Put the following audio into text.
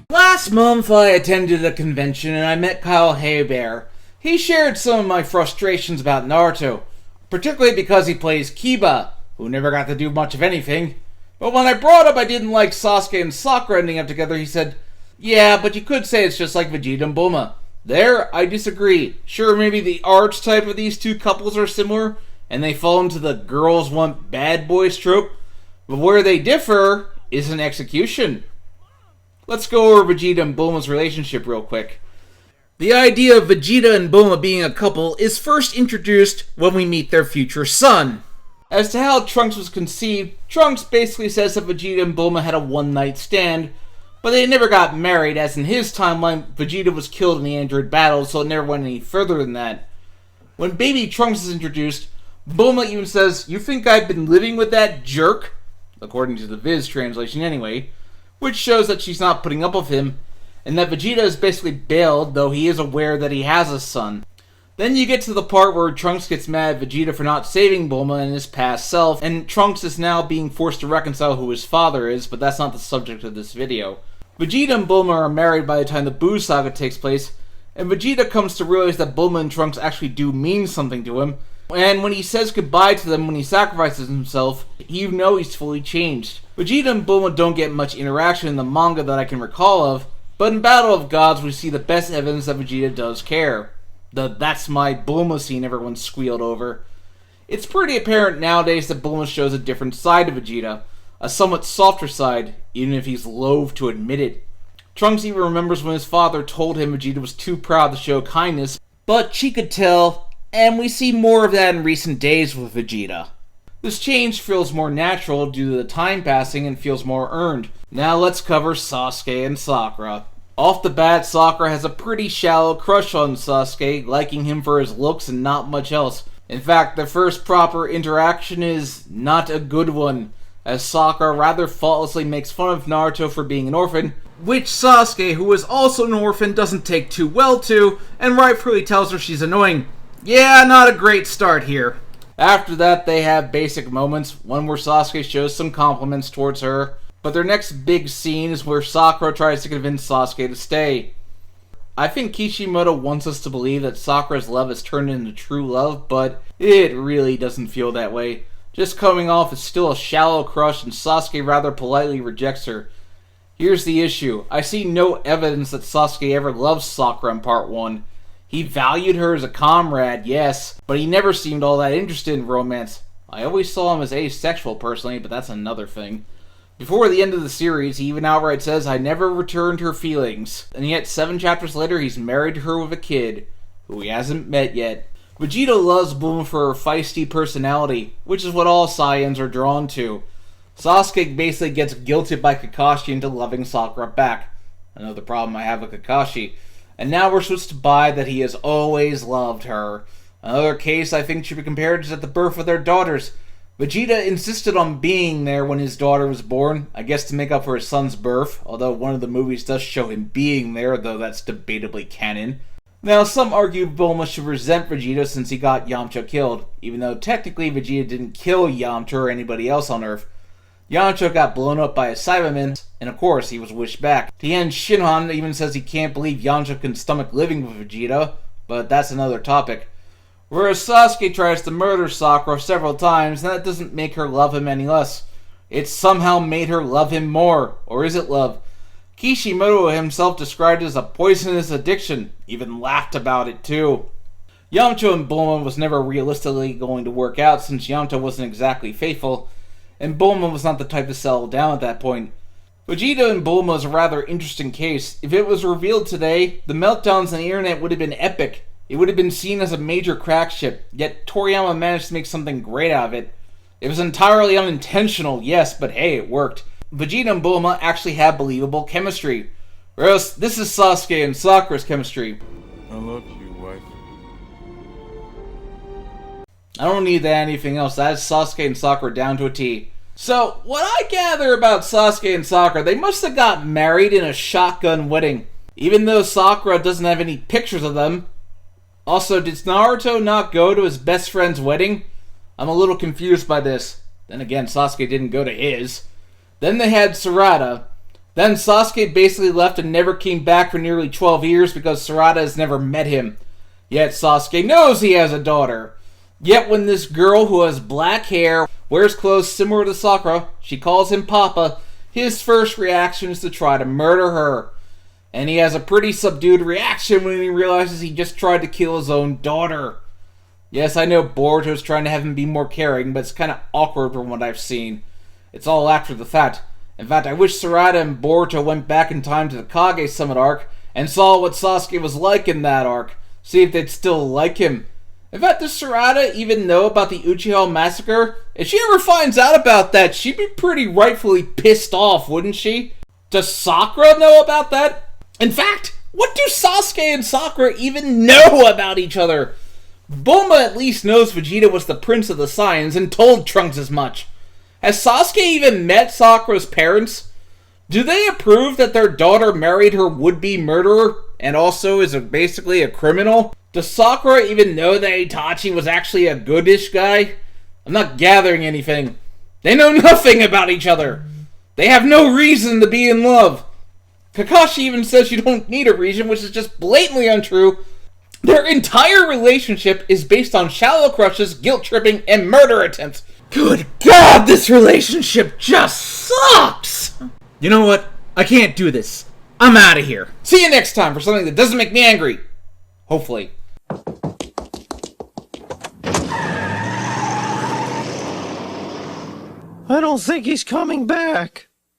Last month I attended a convention and I met Kyle Haybear. He shared some of my frustrations about Naruto, particularly because he plays Kiba, who never got to do much of anything. But when I brought up I didn't like Sasuke and Sakura ending up together, he said, "Yeah, but you could say it's just like Vegeta and Bulma." There, I disagree. Sure, maybe the archetype of these two couples are similar, and they fall into the girls want bad boys trope, but where they differ is in execution. Let's go over Vegeta and Bulma's relationship real quick. The idea of Vegeta and Bulma being a couple is first introduced when we meet their future son. As to how Trunks was conceived, Trunks basically says that Vegeta and Bulma had a one-night stand, but they never got married, as in his timeline, Vegeta was killed in the android battle, so it never went any further than that. When baby Trunks is introduced, Bulma even says, "You think I've been living with that jerk?" According to the Viz translation anyway, which shows that she's not putting up with him, and that Vegeta is basically bailed, though he is aware that he has a son. Then you get to the part where Trunks gets mad at Vegeta for not saving Bulma and his past self, and Trunks is now being forced to reconcile who his father is, but that's not the subject of this video. Vegeta and Bulma are married by the time the Buu saga takes place, and Vegeta comes to realize that Bulma and Trunks actually do mean something to him, and when he says goodbye to them when he sacrifices himself, you know he's fully changed. Vegeta and Bulma don't get much interaction in the manga that I can recall of, but in Battle of Gods we see the best evidence that Vegeta does care. The "that's my Bulma" scene everyone squealed over. It's pretty apparent nowadays that Bulma shows a different side of Vegeta, a somewhat softer side, even if he's loath to admit it. Trunks even remembers when his father told him Vegeta was too proud to show kindness, but she could tell, and we see more of that in recent days with Vegeta. This change feels more natural due to the time passing and feels more earned. Now let's cover Sasuke and Sakura. Off the bat, Sakura has a pretty shallow crush on Sasuke, liking him for his looks and not much else. In fact, their first proper interaction is not a good one, as Sakura rather faultlessly makes fun of Naruto for being an orphan, which Sasuke, who is also an orphan, doesn't take too well to, and rightfully tells her she's annoying. Yeah, not a great start here. After that, they have basic moments, one where Sasuke shows some compliments towards her, but their next big scene is where Sakura tries to convince Sasuke to stay. I think Kishimoto wants us to believe that Sakura's love has turned into true love, but it really doesn't feel that way. Just coming off is still a shallow crush, and Sasuke rather politely rejects her. Here's the issue. I see no evidence that Sasuke ever loved Sakura in part 1. He valued her as a comrade, yes, but he never seemed all that interested in romance. I always saw him as asexual personally, but that's another thing. Before the end of the series, he even outright says, "I never returned her feelings." And yet 7 chapters later, he's married to her with a kid, who he hasn't met yet. Vegeta loves Bulma for her feisty personality, which is what all Saiyans are drawn to. Sasuke basically gets guilted by Kakashi into loving Sakura back. Another problem I have with Kakashi. And now we're supposed to buy that he has always loved her. Another case I think should be compared is at the birth of their daughters. Vegeta insisted on being there when his daughter was born, I guess to make up for his son's birth, although one of the movies does show him being there, though that's debatably canon. Now, some argue Bulma should resent Vegeta since he got Yamcha killed, even though technically Vegeta didn't kill Yamcha or anybody else on Earth. Yamcha got blown up by a Cyberman, and of course he was wished back. Tien Shinhan even says he can't believe Yamcha can stomach living with Vegeta, but that's another topic. Whereas Sasuke tries to murder Sakura several times, and that doesn't make her love him any less. It somehow made her love him more. Or is it love? Kishimoto himself described it as a poisonous addiction, even laughed about it too. Yamcha and Bulma was never realistically going to work out since Yamcha wasn't exactly faithful, and Bulma was not the type to settle down at that point. Vegeta and Bulma is a rather interesting case. If it was revealed today, the meltdowns on the internet would have been epic. It would have been seen as a major crack ship, yet Toriyama managed to make something great out of it. It was entirely unintentional, yes, but hey, it worked. Vegeta and Bulma actually have believable chemistry. Whereas this is Sasuke and Sakura's chemistry. I love you, wife. I don't need that anything else. That is Sasuke and Sakura down to a T. So, what I gather about Sasuke and Sakura, they must have got married in a shotgun wedding. Even though Sakura doesn't have any pictures of them. Also, did Naruto not go to his best friend's wedding? I'm a little confused by this. Then again, Sasuke didn't go to his. Then they had Sarada. Then Sasuke basically left and never came back for nearly 12 years because Sarada has never met him. Yet Sasuke knows he has a daughter. Yet when this girl who has black hair, wears clothes similar to Sakura, she calls him Papa, his first reaction is to try to murder her. And he has a pretty subdued reaction when he realizes he just tried to kill his own daughter. Yes, I know Boruto's trying to have him be more caring, but it's kind of awkward from what I've seen. It's all after the fact. In fact, I wish Sarada and Boruto went back in time to the Kage Summit arc and saw what Sasuke was like in that arc. See if they'd still like him. In fact, does Sarada even know about the Uchiha massacre? If she ever finds out about that, she'd be pretty rightfully pissed off, wouldn't she? Does Sakura know about that? In fact, what do Sasuke and Sakura even know about each other? Bulma at least knows Vegeta was the Prince of the Saiyans and told Trunks as much. Has Sasuke even met Sakura's parents? Do they approve that their daughter married her would-be murderer and also is basically a criminal? Does Sakura even know that Itachi was actually a goodish guy? I'm not gathering anything. They know nothing about each other. They have no reason to be in love. Kakashi even says you don't need a reason, which is just blatantly untrue. Their entire relationship is based on shallow crushes, guilt-tripping, and murder attempts. Good God, this relationship just sucks! You know what? I can't do this. I'm out of here. See you next time for something that doesn't make me angry. Hopefully. I don't think he's coming back.